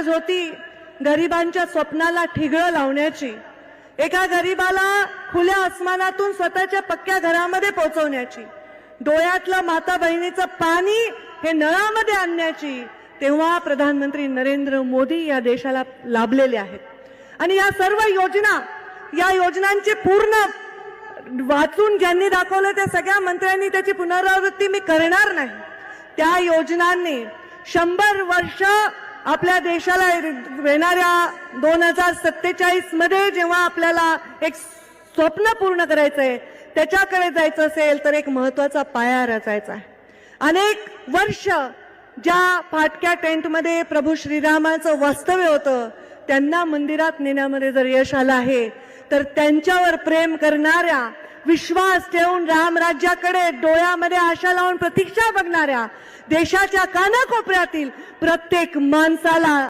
गरज होती गरिबांच्या स्वप्नाला ठिगळं लावण्याची, एका गरिबाला खुल्या आसमानातून स्वतःच्या पक्क्या घरामध्ये पोहोचवण्याची, डोळ्यातलं माता बहिणीचं पाणी हे नळामध्ये आणण्याची, तेव्हा प्रधानमंत्री नरेंद्र मोदी या देशाला लाभलेले आहेत. आणि या सर्व योजना, या योजनांची पूर्ण वाचून ज्यांनी दाखवलं त्या सगळ्या मंत्र्यांनी त्याची पुनरावृत्ती मी करणार नाही. त्या योजनांनी 100 वर्ष आपल्या देशाला येणाऱ्या 2047 मध्ये जेव्हा आपल्याला एक स्वप्न पूर्ण करायचंय, त्याच्याकडे जायचं असेल तर एक महत्वाचा पाया रचायचा आहे. अनेक वर्ष ज्या फाटक्या टेंटमध्ये प्रभू श्रीरामाचं वास्तव्य होतं त्यांना मंदिरात नेण्यामध्ये जर यश आलं आहे, तर त्यांच्यावर प्रेम करणाऱ्या, विश्वास ठेवून रामराज्याकडे डोळ्यामध्ये आशा लावून प्रतीक्षा बघणाऱ्या देशाच्या कानाकोपऱ्यातील प्रत्येक माणसाला